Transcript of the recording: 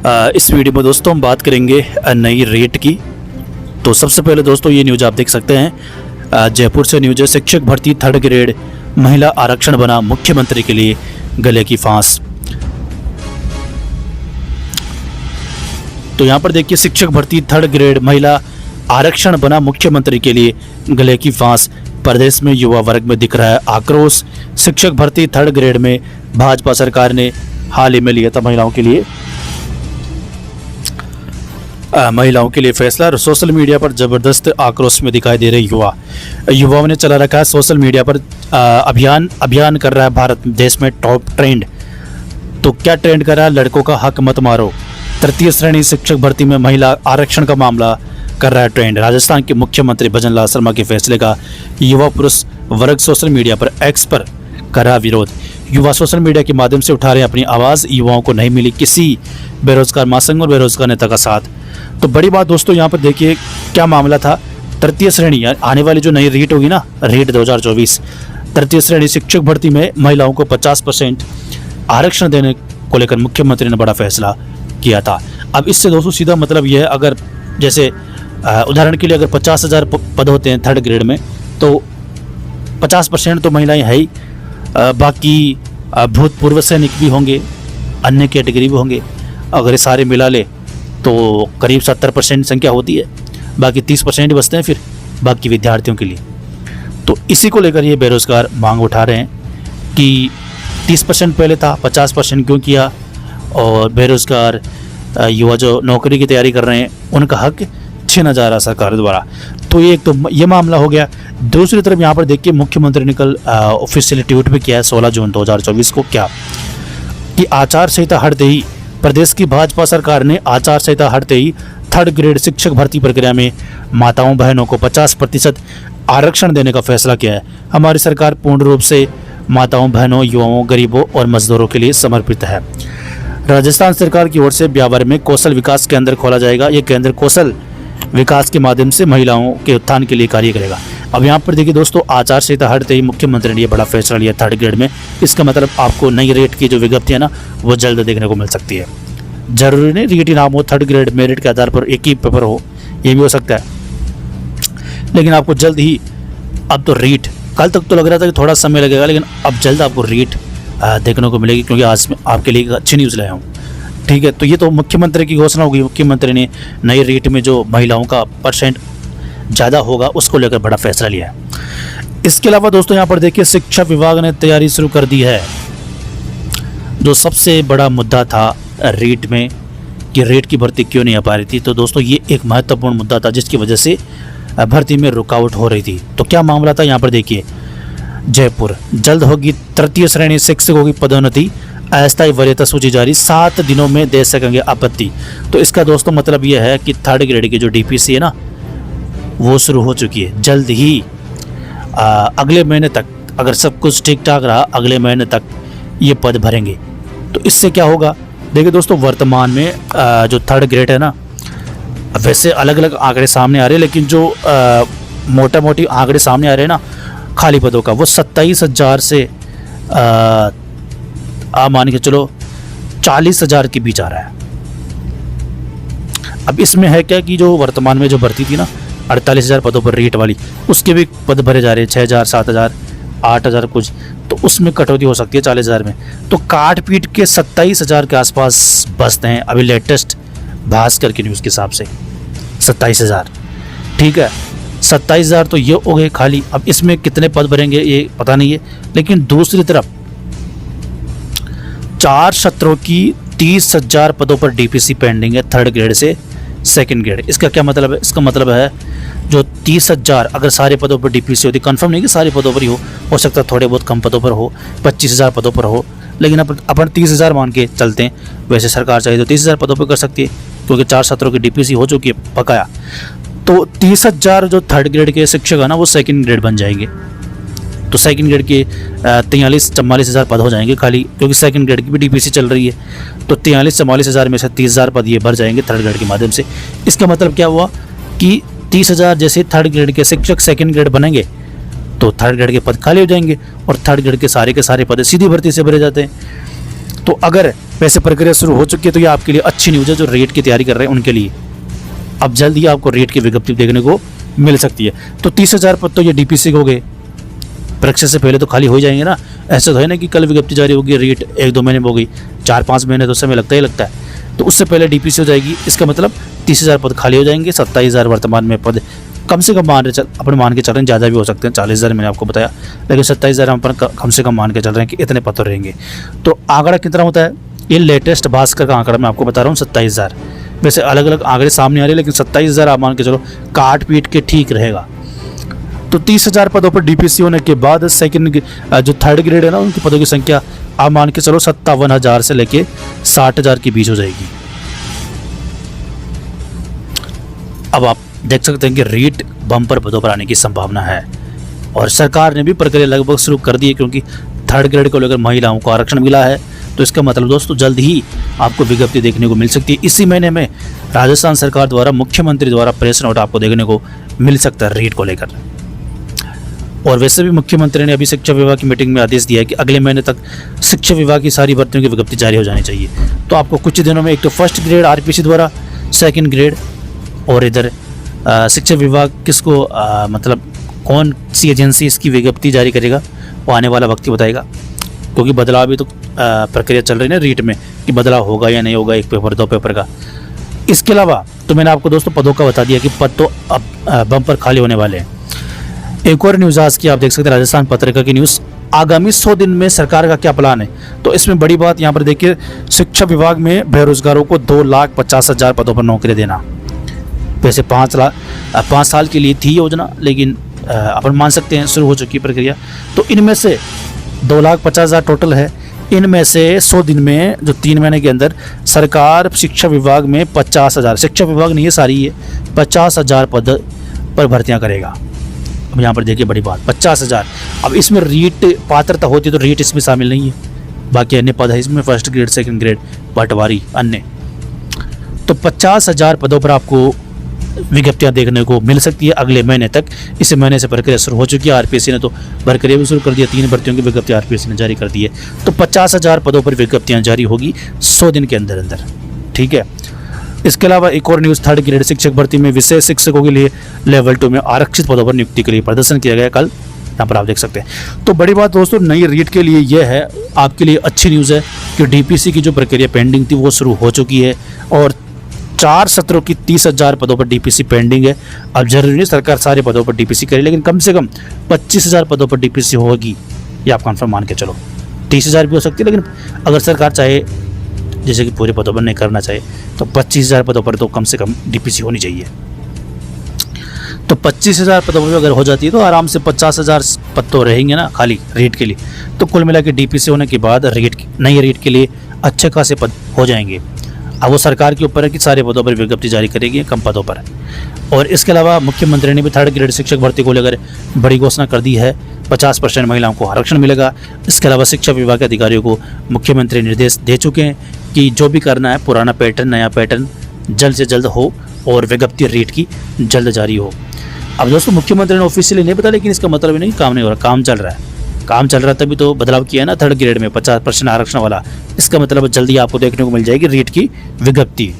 इस वीडियो में दोस्तों हम बात करेंगे नई रेट की। तो सबसे पहले दोस्तों ये न्यूज़ आप देख सकते हैं, जयपुर से न्यूज़ है। शिक्षक भर्ती थर्ड ग्रेड महिला आरक्षण बना मुख्यमंत्री के लिए गले की फांस। तो यहाँ पर देखिए, शिक्षक भर्ती थर्ड ग्रेड महिला आरक्षण बना मुख्यमंत्री के लिए गले की फांस। प्रदेश में युवा वर्ग में दिख रहा है आक्रोश। शिक्षक भर्ती थर्ड ग्रेड में भाजपा सरकार ने हाल ही में लिया था महिलाओं के लिए फैसला। सोशल मीडिया पर जबरदस्त आक्रोश में दिखाई दे रहे युवाओं ने चला रखा है सोशल मीडिया पर अभियान कर रहा है भारत देश में टॉप ट्रेंड। तो क्या ट्रेंड कर रहा है? लड़कों का हक मत मारो। तृतीय श्रेणी शिक्षक भर्ती में महिला आरक्षण का मामला कर रहा है ट्रेंड। राजस्थान के मुख्यमंत्री भजनलाल शर्मा के फैसले का युवा पुरुष वर्ग सोशल मीडिया पर एक्स पर कर रहा विरोध। युवा सोशल मीडिया के माध्यम से उठा रहे अपनी आवाज़। युवाओं को नहीं मिली किसी बेरोजगार महासंघ और बेरोजगार नेता का साथ। तो बड़ी बात दोस्तों, यहाँ पर देखिए क्या मामला था। तृतीय श्रेणी आने वाली जो नई रीट होगी ना, रीट 2024, तृतीय श्रेणी शिक्षक भर्ती में महिलाओं को 50% आरक्षण देने को लेकर मुख्यमंत्री ने बड़ा फैसला किया था। अब इससे दोस्तों सीधा मतलब यह है, अगर जैसे उदाहरण के लिए अगर 50,000 पद होते हैं थर्ड ग्रेड में, तो 50% तो महिलाएं है ही, बाकी भूतपूर्व सैनिक भी होंगे, अन्य कैटेगरी भी होंगे। अगर ये सारे मिला ले तो करीब 70% संख्या होती है, बाकी 30% बचते हैं फिर बाकी विद्यार्थियों के लिए। तो इसी को लेकर ये बेरोजगार मांग उठा रहे हैं कि 30% पहले था, 50% क्यों किया, और बेरोजगार युवा जो नौकरी की तैयारी कर रहे हैं उनका हक छीना जा रहा सरकार द्वारा। तो ये एक तो ये मामला हो गया। दूसरी तरफ यहाँ पर देखिए, मुख्यमंत्री ने कल ऑफिशियली ट्वीट भी किया है 16 जून 2024 को, क्या कि आचार संहिता हटते ही प्रदेश की भाजपा सरकार ने आचार संहिता हटते ही थर्ड ग्रेड शिक्षक भर्ती प्रक्रिया में माताओं बहनों को 50% आरक्षण देने का फैसला किया है। हमारी सरकार पूर्ण रूप से माताओं बहनों युवाओं गरीबों और मजदूरों के लिए समर्पित है। राजस्थान सरकार की ओर से ब्यावर में कौशल विकास केंद्र खोला जाएगा। ये केंद्र कौशल विकास के माध्यम से महिलाओं के उत्थान के लिए कार्य करेगा। अब यहाँ पर देखिए दोस्तों, आचार संहिता हटते ही मुख्यमंत्री ने ये बड़ा फैसला लिया थर्ड ग्रेड में। इसका मतलब आपको नई रेट की जो विज्ञप्ति है ना, वो जल्द देखने को मिल सकती है। जरूरी नहीं रीट ही नाम हो, थर्ड ग्रेड मेरिट के आधार पर एक ही पेपर हो, ये भी हो सकता है। लेकिन आपको जल्द ही, अब तो रीट, कल तक तो लग रहा था कि थोड़ा समय लगेगा, लेकिन अब जल्द आपको रीट देखने को मिलेगी, क्योंकि आज मैं आपके लिए एक अच्छी न्यूज़ लाया हूँ। ठीक है, तो ये तो मुख्यमंत्री की घोषणा होगी। मुख्यमंत्री ने नई रेट में जो महिलाओं का % ज़्यादा होगा उसको लेकर बड़ा फैसला लिया है। इसके अलावा दोस्तों यहाँ पर देखिए, शिक्षा विभाग ने तैयारी शुरू कर दी है। जो सबसे बड़ा मुद्दा था रेट में कि रेट की भर्ती क्यों नहीं आ पा रही थी, तो दोस्तों ये एक महत्वपूर्ण मुद्दा था जिसकी वजह से भर्ती में रुकावट हो रही थी। तो क्या मामला था यहाँ पर देखिए, जयपुर जल्द होगी तृतीय श्रेणी शिक्षकों की पदोन्नति, अस्थायी वरीयता सूची जारी, 7 दिनों में दे सकेंगे आपत्ति। तो इसका दोस्तों मतलब यह है कि थर्ड ग्रेड की जो DPC है ना, वो शुरू हो चुकी है। जल्द ही अगले महीने तक, अगर सब कुछ ठीक ठाक रहा, अगले महीने तक ये पद भरेंगे। तो इससे क्या होगा, देखिए दोस्तों, वर्तमान में जो थर्ड ग्रेड है ना, वैसे अलग अलग आंकड़े सामने आ रहे हैं, लेकिन जो मोटा मोटी आंकड़े सामने आ रहे हैं ना खाली पदों का, वो 27,000 से मान के चलो 40,000 के बीच आ रहा है। अब इसमें है क्या कि जो वर्तमान में जो भर्ती थी ना 48,000 पदों पर रेट वाली, उसके भी पद भरे जा रहे हैं 6,000, 7,000, 8,000 कुछ, तो उसमें कटौती हो सकती है 40,000 में। तो काट पीट के 27,000 के आसपास बचते हैं अभी लेटेस्ट भास्कर की न्यूज़ के हिसाब से 27,000। ठीक है, 27,000 तो ये हो गए खाली। अब इसमें कितने पद भरेंगे ये पता नहीं है। लेकिन दूसरी तरफ 4 सत्रों की 30,000 पदों पर DPC पेंडिंग है थर्ड ग्रेड से सेकंड ग्रेड। इसका क्या मतलब है? इसका मतलब है जो 30,000 अगर सारे पदों पर DPC होती, कंफर्म नहीं कि सारे पदों पर ही हो सकता है थोड़े बहुत कम पदों पर हो, 25,000 पदों पर हो, लेकिन अपन 30,000 मान के चलते हैं। वैसे सरकार चाहिए तो 30,000 पदों पर कर सकती है, क्योंकि 4 सत्रों की DPC हो चुकी है पकाया। तो 30,000 जो थर्ड ग्रेड के शिक्षक है ना, वो सेकंड ग्रेड बन जाएंगे। तो सेकंड ग्रेड के 43-44,000 पद हो जाएंगे खाली, क्योंकि सेकंड ग्रेड की भी DPC चल रही है। तो 43-44,000 में से 30,000 पद ये भर जाएंगे थर्ड ग्रेड के माध्यम से। इसका मतलब क्या हुआ कि 30,000 जैसे थर्ड ग्रेड के शिक्षक सेकंड ग्रेड बनेंगे, तो थर्ड ग्रेड के पद खाली हो जाएंगे और थर्ड ग्रेड के सारे पद सीधी भर्ती से भरे जाते हैं। तो अगर वैसे प्रक्रिया शुरू हो चुकी है, तो ये आपके लिए अच्छी न्यूज़ है जो रेट की तैयारी कर रहे हैं उनके लिए। अब जल्द ही आपको रेट की विज्ञप्ति देखने को मिल सकती है। तो 30,000 पद तो ये डीपीसी के हो गए, परीक्षा से पहले तो खाली हो जाएंगे ना। ऐसा तो है ना कि कल विज्ञप्ति जारी होगी, रेट 1-2 महीने में हो गई, 4-5 महीने तो समय लगता ही लगता है, तो उससे पहले डीपीसी हो जाएगी। इसका मतलब 30,000 पद खाली हो जाएंगे। 27,000 वर्तमान में पद कम से कम मान के चल रहे हैं, ज़्यादा भी हो सकते हैं, 40,000 मैंने आपको बताया, लेकिन 27,000 हम पर कम से कम मान के चल रहे हैं कि इतने पद तो रहेंगे। तो आंकड़ा कितना होता है, ये लेटेस्ट भास्कर का आंकड़ा मैं आपको बता रहा हूँ 27,000। वैसे अलग अलग आंकड़े सामने आ रहे हैं, लेकिन 27,000 आप मान के चलो, काट पीट के ठीक रहेगा। तो 30,000 पदों पर डीपीसी होने के बाद सेकंड जो थर्ड ग्रेड है ना, उनकी पदों की संख्या आप मान के चलो 57,000 से लेके 60,000 के बीच हो जाएगी। अब आप देख सकते हैं कि रेट बम्पर पदों पर आने की संभावना है, और सरकार ने भी प्रक्रिया लगभग शुरू कर दी है, क्योंकि थर्ड ग्रेड को लेकर महिलाओं को आरक्षण मिला है। तो इसका मतलब दोस्तों जल्द ही आपको विज्ञप्ति देखने को मिल सकती है। इसी महीने में राजस्थान सरकार द्वारा मुख्यमंत्री द्वारा प्रेस नोट आपको देखने को मिल सकता है रेट को लेकर। और वैसे भी मुख्यमंत्री ने अभी शिक्षा विभाग की मीटिंग में आदेश दिया है कि अगले महीने तक शिक्षा विभाग की सारी भर्तियों की विज्ञप्ति जारी हो जानी चाहिए। तो आपको कुछ दिनों में एक तो फर्स्ट ग्रेड आरपीसी द्वारा, सेकंड ग्रेड, और इधर शिक्षा विभाग किसको मतलब कौन सी एजेंसी इसकी विज्ञप्ति जारी करेगा, वो आने वाला वक्त ही बताएगा, क्योंकि बदलाव भी तो प्रक्रिया चल रही है ना रेट में, कि बदलाव होगा या नहीं होगा, एक पेपर 2 पेपर का। इसके अलावा तो मैंने आपको दोस्तों पदों का बता दिया कि पद तो अब बम्पर खाली होने वाले हैं। एक और न्यूज़ आज की आप देख सकते हैं, राजस्थान पत्रिका की न्यूज़, आगामी 100 दिन में सरकार का क्या प्लान है। तो इसमें बड़ी बात यहाँ पर देखिए, शिक्षा विभाग में बेरोजगारों को 2,50,000 पदों पर नौकरी देना। वैसे 5 साल के लिए थी योजना, लेकिन अपन मान सकते हैं शुरू हो चुकी प्रक्रिया। तो इनमें से 2,50,000 टोटल है। इनमें से 100 दिन में, जो 3 महीने के अंदर, सरकार शिक्षा विभाग में 50,000, शिक्षा विभाग नहीं है सारी, ये 50,000 पद पर भर्तियाँ करेगा। अब यहाँ पर देखिए बड़ी बात, 50,000। अब इसमें रीट पात्रता होती है, तो रीट इसमें शामिल नहीं है, बाकी अन्य पद है इसमें, फर्स्ट ग्रेड, सेकंड ग्रेड, पटवारी, अन्य। तो 50,000 पदों पर आपको विज्ञप्तियां देखने को मिल सकती है अगले महीने तक। इस महीने से प्रक्रिया शुरू हो चुकी है, आरपीएससी ने तो प्रक्रिया भी शुरू कर दिया, 3 भर्तियों की विज्ञप्ति आरपीएससी ने जारी कर दी है। तो 50,000 पदों पर विज्ञप्तियां जारी होगी 100 दिन के अंदर अंदर, ठीक है। इसके अलावा एक और न्यूज़, थर्ड ग्रेड शिक्षक भर्ती में विशेष शिक्षकों के लिए लेवल 2 में आरक्षित पदों पर नियुक्ति के लिए प्रदर्शन किया गया कल, यहाँ पर आप देख सकते हैं। तो बड़ी बात दोस्तों नई रीट के लिए यह है, आपके लिए अच्छी न्यूज़ है कि डीपीसी की जो प्रक्रिया पेंडिंग थी वो शुरू हो चुकी है, और 4 सत्रों की 30,000 पदों पर डीपीसी पेंडिंग है। अब जरूरी नहीं सरकार सारे पदों पर डीपीसी करे, लेकिन कम से कम 25,000 पदों पर डीपीसी होगी, ये आप कन्फर्म मान के चलो। 30,000 भी हो सकती है, लेकिन अगर सरकार चाहे, जैसे कि पूरे पदों पर नहीं करना चाहे, तो 25,000 पदों पर तो कम से कम डीपीसी होनी चाहिए। तो 25,000 पदों पर अगर हो जाती है तो आराम से 50,000 पद तो रहेंगे ना खाली रेट के लिए। तो कुल मिला के डीपीसी होने के बाद नई रेट के लिए अच्छे खासे पद हो जाएंगे। अब वो सरकार के ऊपर है कि सारे पदों पर विज्ञप्ति जारी करेगी, कम पदों पर। और इसके अलावा मुख्यमंत्री ने भी थर्ड ग्रेड शिक्षक भर्ती को लेकर बड़ी घोषणा कर दी है, 50% महिलाओं को आरक्षण मिलेगा। इसके अलावा शिक्षा विभाग के अधिकारियों को मुख्यमंत्री निर्देश दे चुके हैं कि जो भी करना है, पुराना पैटर्न नया पैटर्न जल्द से जल्द हो, और विज्ञप्ति रेट की जल्द जारी हो। अब दोस्तों मुख्यमंत्री ने ऑफिशियली नहीं पता, लेकिन इसका मतलब नहीं काम नहीं हो रहा, काम चल रहा है। काम चल रहा तभी तो बदलाव किया है ना थर्ड ग्रेड में 50% आरक्षण वाला। इसका मतलब जल्दी आपको देखने को मिल जाएगी रेट की विज्ञप्ति।